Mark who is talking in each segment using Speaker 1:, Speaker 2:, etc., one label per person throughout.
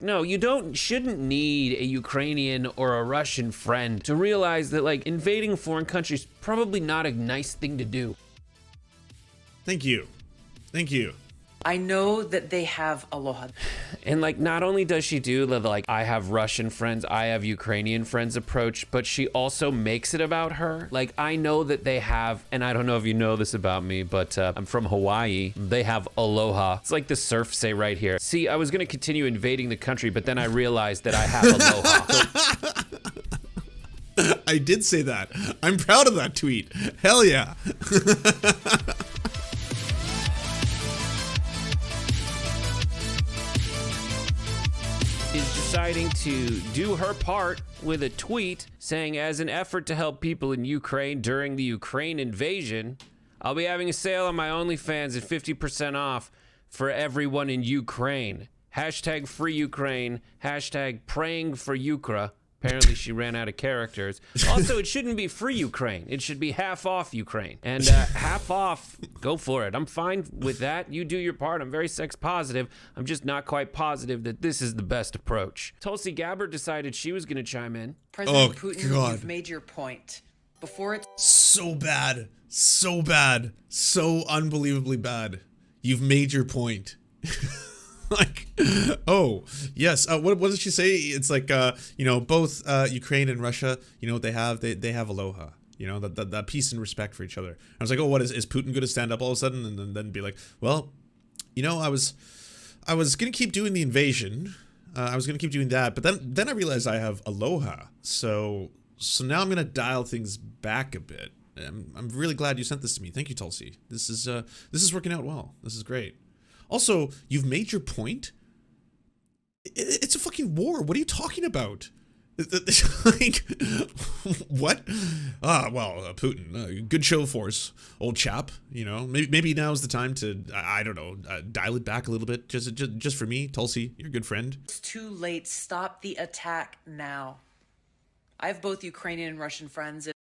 Speaker 1: No, you shouldn't need a Ukrainian or a Russian friend to realize that, like, invading a foreign country is probably not a nice thing to do.
Speaker 2: Thank you. Thank you.
Speaker 3: I know that they have aloha.
Speaker 1: And, like, not only does she do the, like, I have Russian friends, I have Ukrainian friends approach, but she also makes it about her. Like, I know that they have, and I don't know if you know this about me, but I'm from Hawaii. They have aloha. It's like the Serfs say right here. See, I was going to continue invading the country, but then I realized that I have aloha.
Speaker 2: I did say that. I'm proud of that tweet. Hell yeah.
Speaker 1: Is deciding to do her part with a tweet saying, as an effort to help people in Ukraine during the Ukraine invasion, I'll be having a sale on my OnlyFans at 50% off for everyone in Ukraine. Hashtag free Ukraine, hashtag praying for Ukraine. Apparently she ran out of characters. Also, it shouldn't be free Ukraine. It should be half off Ukraine. And half off, go for it. I'm fine with that. You do your part. I'm very sex positive. I'm just not quite positive that this is the best approach. Tulsi Gabbard decided she was going to chime in.
Speaker 3: President Putin, you've made your point. Before it's
Speaker 2: so bad. So bad. So unbelievably bad. You've made your point. Like, oh, yes. What did she say? It's like, you know, both Ukraine and Russia, you know, they have aloha, you know, that peace and respect for each other. I was like, oh, what is Putin going to stand up all of a sudden and then be like, well, you know, I was going to keep doing the invasion. I was going to keep doing that. But then I realized I have aloha. So now I'm going to dial things back a bit. I'm really glad you sent this to me. Thank you, Tulsi. This is working out well. This is great. Also, you've made your point. It's a fucking war. What are you talking about? Like, what? Well, Putin, good show force, old chap. You know, maybe now's the time to, I don't know, dial it back a little bit. Just for me, Tulsi, your good friend.
Speaker 3: It's too late. Stop the attack now. I have both Ukrainian and Russian friends, and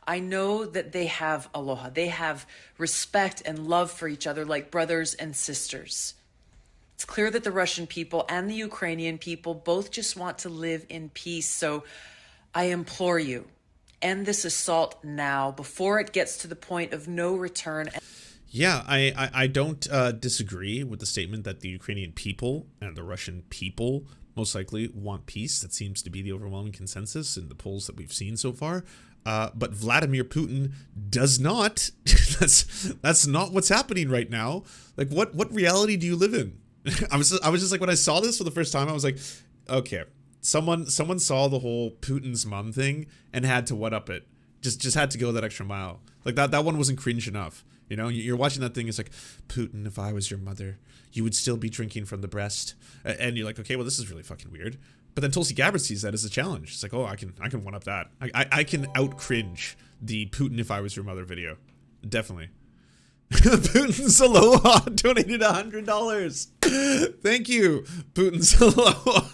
Speaker 3: I know that they have aloha. They have respect and love for each other like brothers and sisters. It's clear that the Russian people and the Ukrainian people both just want to live in peace. So I implore you, end this assault now before it gets to the point of no return.
Speaker 2: Yeah, I don't disagree with the statement that the Ukrainian people and the Russian people most likely want peace. That seems to be the overwhelming consensus in the polls that we've seen so far. But Vladimir Putin does not. That's not what's happening right now. Like, what reality do you live in? I was just like, when I saw this for the first time, I was like, okay, someone saw the whole Putin's mom thing and had to one up it. Just had to go that extra mile. Like that one wasn't cringe enough. You know, you're watching that thing. It's like, Putin, if I was your mother, you would still be drinking from the breast. And you're like, okay, well, this is really fucking weird. But then Tulsi Gabbard sees that as a challenge. It's like, oh, I can one up that. I can out cringe the Putin if I was your mother video. Definitely. Putin's aloha donated $100. Thank you, Putin's aloha.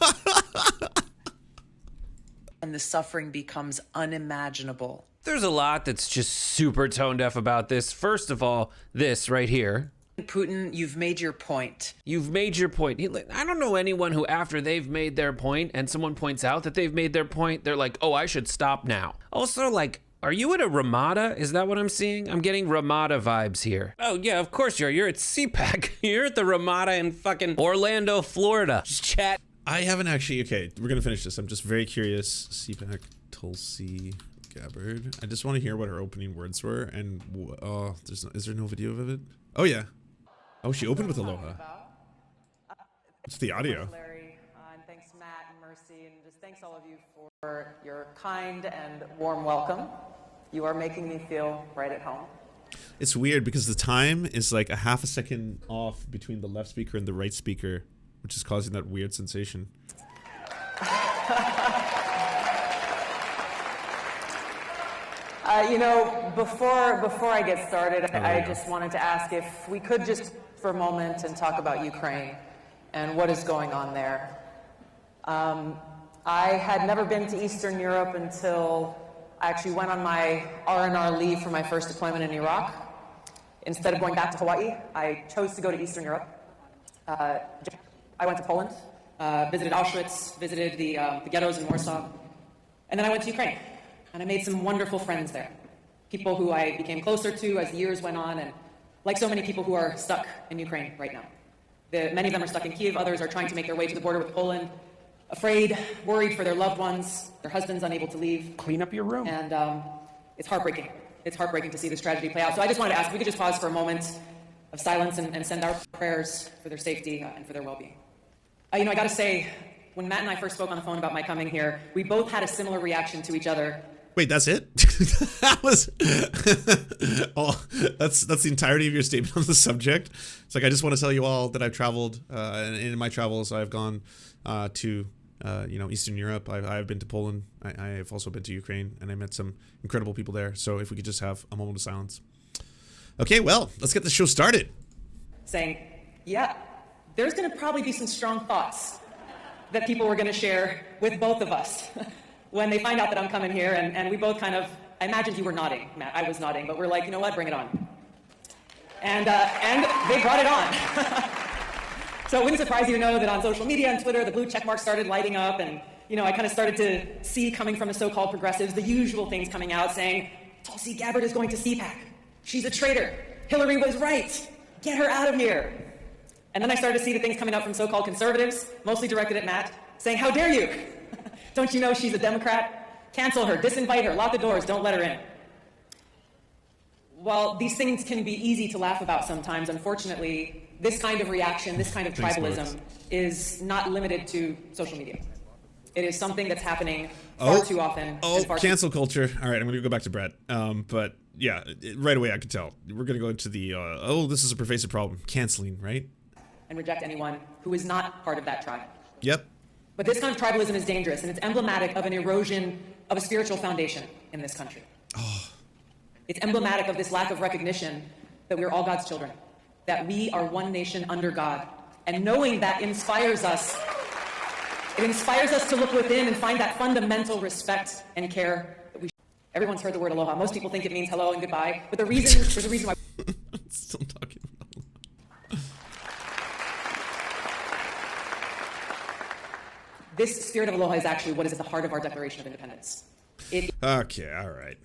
Speaker 3: And the suffering becomes unimaginable.
Speaker 1: There's a lot that's just super tone deaf about this. First of all, this right here.
Speaker 3: Putin, you've made your point.
Speaker 1: You've made your point. I don't know anyone who, after they've made their point and someone points out that they've made their point, they're like, oh, I should stop now. Also, like, are you at a Ramada? Is that what I'm seeing? I'm getting Ramada vibes here. Oh, yeah, of course you are. You're at CPAC. You're at the Ramada in fucking Orlando, Florida. Just chat.
Speaker 2: I haven't actually. Okay, we're going to finish this. I'm just very curious. CPAC, Tulsi Gabbard. I just want to hear what her opening words were. And, is there no video of it? Oh, yeah. Oh, she opened with aloha. It's the audio.
Speaker 3: Larry, and thanks Matt and Mercy, and just thanks all of you for your kind and warm welcome. You are making me feel right at home.
Speaker 2: It's weird because the time is like a half a second off between the left speaker and the right speaker, which is causing that weird sensation.
Speaker 3: You know, before I get started, I just wanted to ask if we could just for a moment and talk about Ukraine and what is going on there. I had never been to Eastern Europe until I actually went on my R&R leave for my first deployment in Iraq. Instead of going back to Hawaii, I chose to go to Eastern Europe. I went to Poland, visited Auschwitz, visited the ghettos in Warsaw. And then I went to Ukraine, and I made some wonderful friends there. People who I became closer to as the years went on, and like so many people who are stuck in Ukraine right now. Many of them are stuck in Kyiv, others are trying to make their way to the border with Poland, afraid, worried for their loved ones, their husbands unable to leave.
Speaker 1: Clean up your room.
Speaker 3: And it's heartbreaking. It's heartbreaking to see this tragedy play out. So I just wanted to ask if we could just pause for a moment of silence and send our prayers for their safety and for their well-being. I gotta say, when Matt and I first spoke on the phone about my coming here, we both had a similar reaction to each other.
Speaker 2: Wait, that's it? That was oh, that's the entirety of your statement on the subject. It's like, I just want to tell you all that I've traveled, and in my travels I've gone to Eastern Europe. I've been to Poland. I have also been to Ukraine, and I met some incredible people there. So if we could just have a moment of silence. Okay, well, let's get the show started.
Speaker 3: Saying, yeah, there's going to probably be some strong thoughts that people were going to share with both of us when they find out that I'm coming here, and we both kind of, I imagined you were nodding, Matt, I was nodding, but we're like, you know what, bring it on. And they brought it on. So it wouldn't surprise you to know that on social media and Twitter, the blue check marks started lighting up, and I kind of started to see, coming from the so-called progressives, the usual things coming out saying, Tulsi Gabbard is going to CPAC. She's a traitor. Hillary was right. Get her out of here. And then I started to see the things coming out from so-called conservatives, mostly directed at Matt, saying, how dare you? Don't you know she's a Democrat? Cancel her, disinvite her, lock the doors, don't let her in. While these things can be easy to laugh about sometimes, unfortunately, this kind of reaction, this kind of tribalism is not limited to social media. It is something that's happening far too often.
Speaker 2: Cancel culture. All right, I'm going to go back to Brett. But yeah, right away I could tell. We're going to go into the, this is a pervasive problem. Canceling, right?
Speaker 3: And reject anyone who is not part of that tribe.
Speaker 2: Yep.
Speaker 3: But this kind of tribalism is dangerous, and it's emblematic of an erosion of a spiritual foundation in this country. It's emblematic of this lack of recognition that we're all God's children, that we are one nation under God. And knowing that inspires us. It inspires us to look within and find that fundamental respect and care that we. Everyone's heard the word aloha. Most people think it means hello and goodbye, but there's a reason why.
Speaker 2: Still talking about aloha.
Speaker 3: This spirit of aloha is actually what is at the heart of our Declaration of Independence.
Speaker 2: Okay, all right.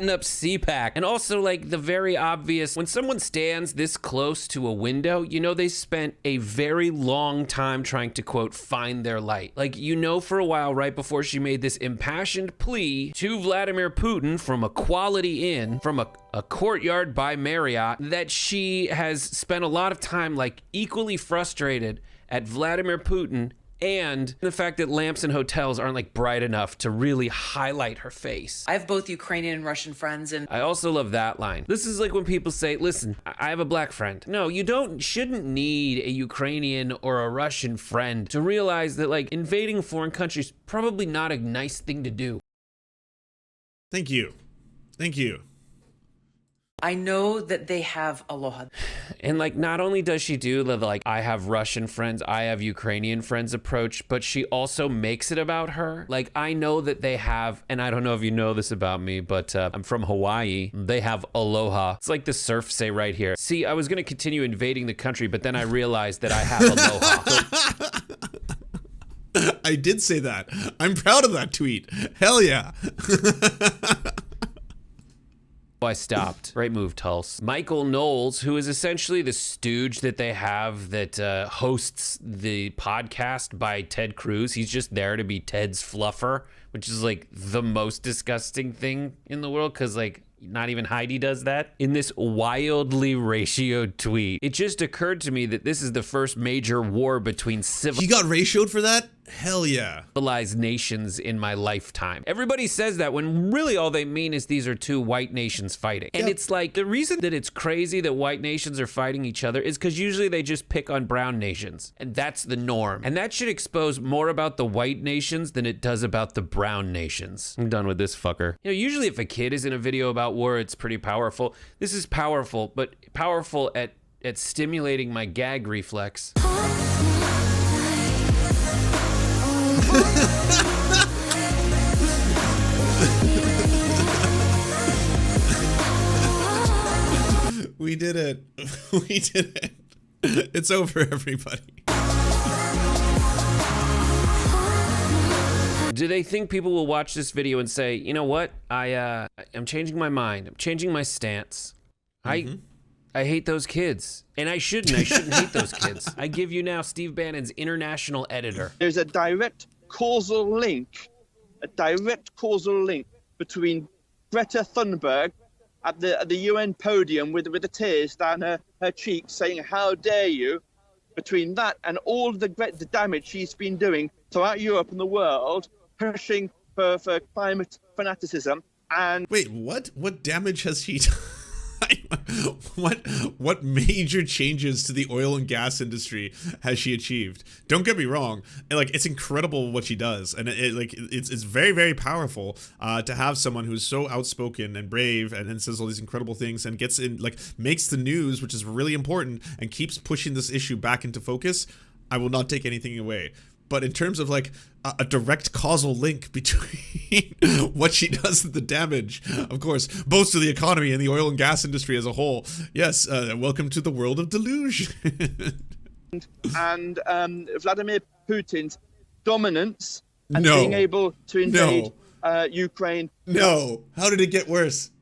Speaker 1: Up CPAC, and also like the very obvious, when someone stands this close to a window, they spent a very long time trying to, quote, find their light. Like, for a while right before she made this impassioned plea to Vladimir Putin from a Quality Inn, from a courtyard by Marriott, that she has spent a lot of time like equally frustrated at Vladimir Putin and the fact that lamps in hotels aren't like bright enough to really highlight her face.
Speaker 3: I have both Ukrainian and Russian friends, and
Speaker 1: I also love that line. This is like when people say, listen, I have a black friend. No, you shouldn't need a Ukrainian or a Russian friend to realize that like invading a foreign country is probably not a nice thing to do.
Speaker 2: Thank you. Thank you.
Speaker 3: I know that they have aloha.
Speaker 1: And like, not only does she do the like, I have Russian friends, I have Ukrainian friends approach, but she also makes it about her. Like, I know that they have, and I don't know if you know this about me, but I'm from Hawaii. They have aloha. It's like the Serfs say right here. See, I was going to continue invading the country, but then I realized that I have aloha.
Speaker 2: I did say that. I'm proud of that tweet. Hell yeah.
Speaker 1: I stopped. Great move, Tulsi. Michael Knowles, who is essentially the stooge that they have that hosts the podcast by Ted Cruz. He's just there to be Ted's fluffer, which is like the most disgusting thing in the world because like not even Heidi does that. In this wildly ratioed tweet, it just occurred to me that this is the first major war between
Speaker 2: He got ratioed for that? Hell yeah.
Speaker 1: civilized nations in my lifetime. Everybody says that when really all they mean is these are two white nations fighting. And it's like, the reason that it's crazy that white nations are fighting each other is because usually they just pick on brown nations. And that's the norm. And that should expose more about the white nations than it does about the brown nations. I'm done with this fucker. Usually if a kid is in a video about war, it's pretty powerful. This is powerful, but powerful at stimulating my gag reflex.
Speaker 2: We did it. We did it. It's over, everybody.
Speaker 1: Do they think people will watch this video and say, you know what? I'm changing my mind. I'm changing my stance. I hate those kids. And I shouldn't hate those kids. I give you now Steve Bannon's international editor.
Speaker 4: There's a direct causal link between Greta Thunberg at the UN podium with the tears down her cheeks saying, how dare you, between that and all the damage she's been doing throughout Europe and the world, pushing for climate fanaticism. And
Speaker 2: wait, what damage has she done? What major changes to the oil and gas industry has she achieved? Don't get me wrong, like, it's incredible what she does, and it's very, very powerful to have someone who's so outspoken and brave and says all these incredible things and gets in, like, makes the news, which is really important, and keeps pushing this issue back into focus. I will not take anything away. But in terms of like a direct causal link between what she does and the damage, of course, both to the economy and the oil and gas industry as a whole. Yes, welcome to the world of delusion. and
Speaker 4: Vladimir Putin's dominance and being able to invade Ukraine.
Speaker 2: No, how did it get worse?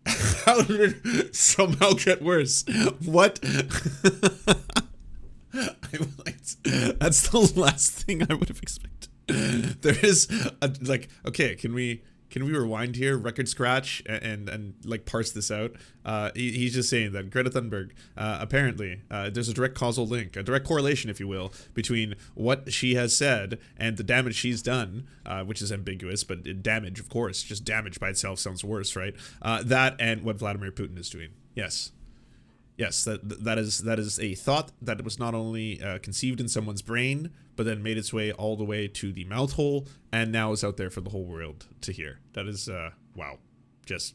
Speaker 2: How did it somehow get worse? What? That's the last thing I would have expected. There is okay, can we rewind here, record scratch, and like parse this out? He's just saying that Greta Thunberg, apparently, there's a direct causal link, a direct correlation, if you will, between what she has said and the damage she's done, which is ambiguous, but damage, of course, just damage by itself sounds worse, right? That and what Vladimir Putin is doing. Yes, that is a thought that was not only conceived in someone's brain, but then made its way all the way to the mouth hole, and now is out there for the whole world to hear. That is, wow, just...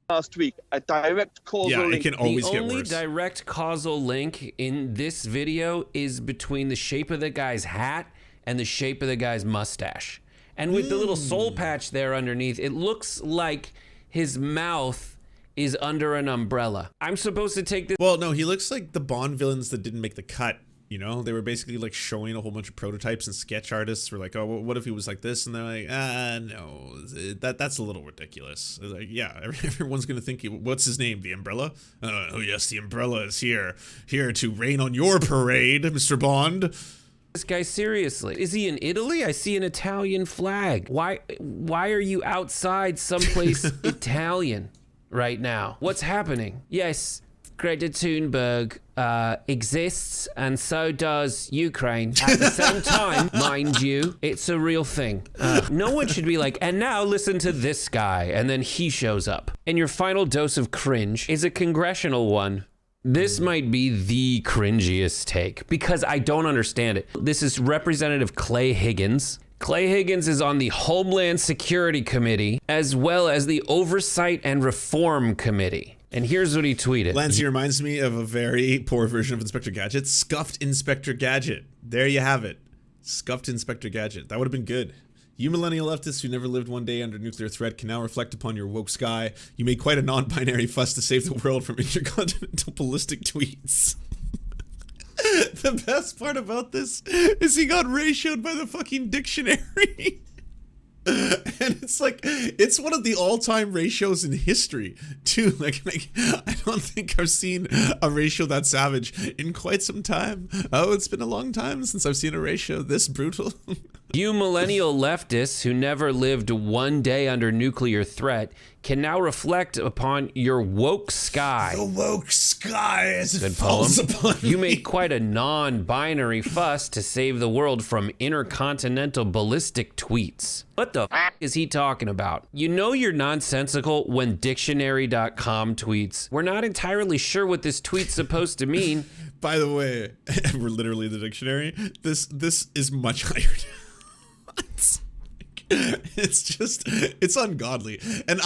Speaker 4: Last week, a direct causal link.
Speaker 2: It can always get worse.
Speaker 1: The only direct causal link in this video is between the shape of the guy's hat and the shape of the guy's mustache. And with the little soul patch there underneath, it looks like his mouth is under an umbrella. I'm supposed to take this.
Speaker 2: Well, no, he looks like the Bond villains that didn't make the cut. You know, they were basically like showing a whole bunch of prototypes, and sketch artists were like, "Oh, what if he was like this?" And they're like, no, that's a little ridiculous. Like, yeah, everyone's gonna think, what's his name? The Umbrella? Oh yes, the Umbrella is here to rain on your parade, Mr. Bond.
Speaker 1: This guy seriously. Is he in Italy? I see an Italian flag. Why are you outside someplace Italian right now? What's happening? Yes, Greta Thunberg exists, and so does Ukraine. At the same time, mind you, it's a real thing. No one should be like, and now listen to this guy, and then he shows up. And your final dose of cringe is a congressional one. This might be the cringiest take, because I don't understand it. This is Representative Clay Higgins. Clay Higgins is on the Homeland Security Committee, as well as the Oversight and Reform Committee. And here's what he tweeted.
Speaker 2: Lancey reminds me of a very poor version of Inspector Gadget. Scuffed Inspector Gadget. There you have it. Scuffed Inspector Gadget. That would have been good. You millennial leftists who never lived one day under nuclear threat can now reflect upon your woke sky. You made quite a non-binary fuss to save the world from intercontinental ballistic tweets. The best part about this is he got ratioed by the fucking dictionary. And it's like, it's one of the all-time ratios in history, too. Like, I don't think I've seen a ratio that savage in quite some time. Oh, it's been a long time since I've seen a ratio this brutal.
Speaker 1: You millennial leftists who never lived one day under nuclear threat can now reflect upon your woke sky.
Speaker 2: The woke sky as it
Speaker 1: Good
Speaker 2: falls
Speaker 1: poem.
Speaker 2: upon me.
Speaker 1: You made quite a non-binary fuss to save the world from intercontinental ballistic tweets. What the f is he talking about? You know you're nonsensical when dictionary.com tweets. We're not entirely sure what this tweet's supposed to mean.
Speaker 2: By the way, we're literally the dictionary. This is much higher. It's ungodly. And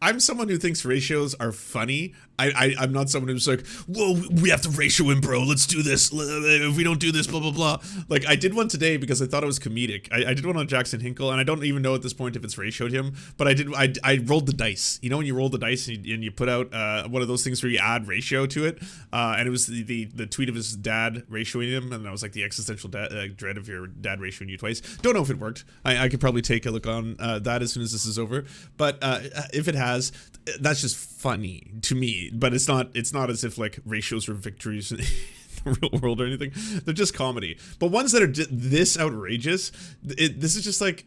Speaker 2: I'm someone who thinks ratios are funny. I'm not someone who's like, whoa, we have to ratio him, bro. Let's do this. If we don't do this, blah, blah, blah. Like, I did one today because I thought it was comedic. I did one on Jackson Hinkle, and I don't even know at this point if it's ratioed him, but I rolled the dice. You know when you roll the dice and you put out one of those things where you add ratio to it? And it was the tweet of his dad ratioing him, and I was like, the existential dread of your dad ratioing you twice. Don't know if it worked. I could probably take take a look on that as soon as this is over. But if it has, that's just funny to me. But it's not as if like ratios or victories in the real world or anything. They're just comedy. But ones that are this outrageous, this is just like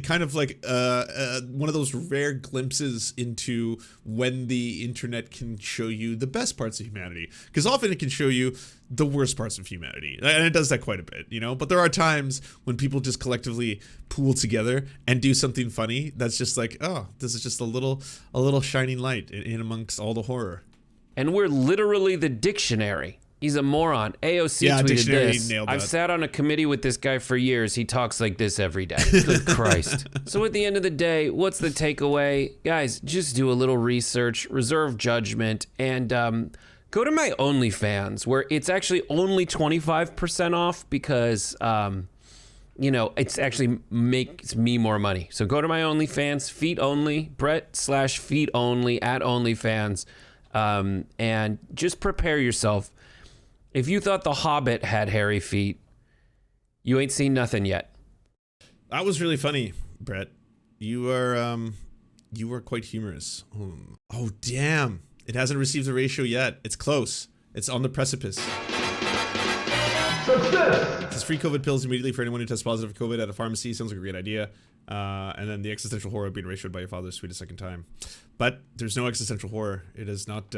Speaker 2: kind of like one of those rare glimpses into when the internet can show you the best parts of humanity, because often it can show you the worst parts of humanity, and it does that quite a bit, you know. But there are times when people just collectively pool together and do something funny that's just like, oh, this is just a little shining light in amongst all the horror.
Speaker 1: And we're literally the dictionary. He's a moron. AOC tweeted this. I've sat on a committee with this guy for years. He talks like this every day. Good Christ. So at the end of the day, what's the takeaway? Guys, just do a little research, reserve judgment, and go to my OnlyFans, where it's actually only 25% off because, you know, it's actually makes me more money. So go to my OnlyFans, feet only, Brett/feet only at OnlyFans, and just prepare yourself. If you thought The Hobbit had hairy feet, you ain't seen nothing yet.
Speaker 2: That was really funny, Brett. You were quite humorous. Oh, damn. It hasn't received the ratio yet. It's close. It's on the precipice. Success! It says free COVID pills immediately for anyone who tests positive for COVID at a pharmacy. Sounds like a great idea. And then the existential horror of being ratioed by your father's sweet a second time. But there's no existential horror. It is not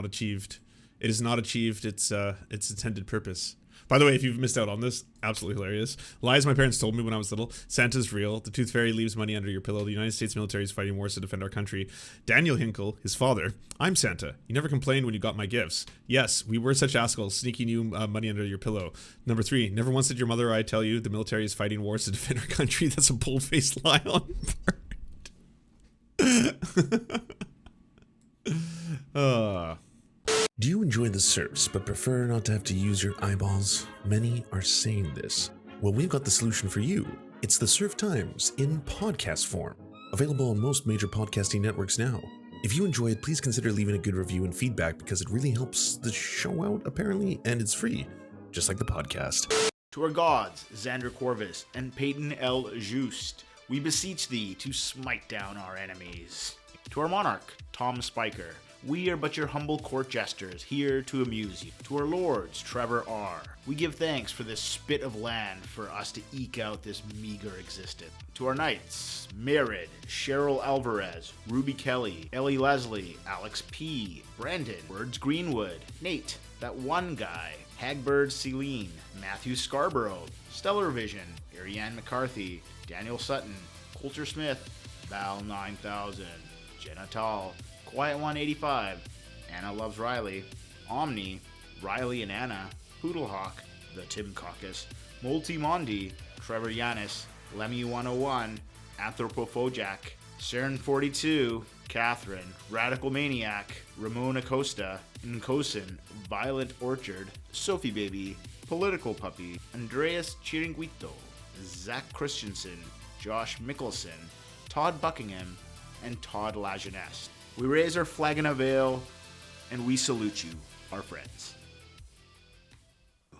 Speaker 2: achieved. It has not achieved its intended purpose. By the way, if you've missed out on this, absolutely hilarious. Lies my parents told me when I was little. Santa's real. The Tooth Fairy leaves money under your pillow. The United States military is fighting wars to defend our country. Daniel Hinkle, his father. I'm Santa. You never complained when you got my gifts. Yes, we were such assholes, sneaking you money under your pillow. Number 3, never once did your mother or I tell you the military is fighting wars to defend our country. That's a bold-faced lie on part.
Speaker 5: Do you enjoy the Serfs but prefer not to have to use your eyeballs? Many are saying this. Well, we've got the solution for you. It's the Serf Times in podcast form, available on most major podcasting networks now. If you enjoy it, please consider leaving a good review and feedback, because it really helps the show out, apparently, and it's free, just like the podcast.
Speaker 6: To our gods, Xander Corvus and Peyton L. Just, we beseech thee to smite down our enemies. To our monarch, Tom Spiker, we are but your humble court jesters, here to amuse you. To our lords, Trevor R., we give thanks for this spit of land for us to eke out this meager existence. To our knights, Merid, Cheryl Alvarez, Ruby Kelly, Ellie Leslie, Alex P., Brandon, Words Greenwood, Nate, that one guy, Hagbird Celine, Matthew Scarborough, Stellar Vision, Ariane McCarthy, Daniel Sutton, Coulter Smith, Val 9000, Jenna Tall, Quiet 185, Anna Loves Riley, Omni, Riley and Anna, Poodlehawk, The Tim Caucus, Multimondi, Trevor Yanis, Lemmy 101, Anthropophojak, Saren 42, Catherine, Radical Maniac, Ramon Acosta, Nkosin, Violent Orchard, Sophie Baby, Political Puppy, Andreas Chiringuito, Zach Christensen, Josh Mickelson, Todd Buckingham, and Todd Lajeunesse. We raise our flag in a veil, and we salute you, our friends.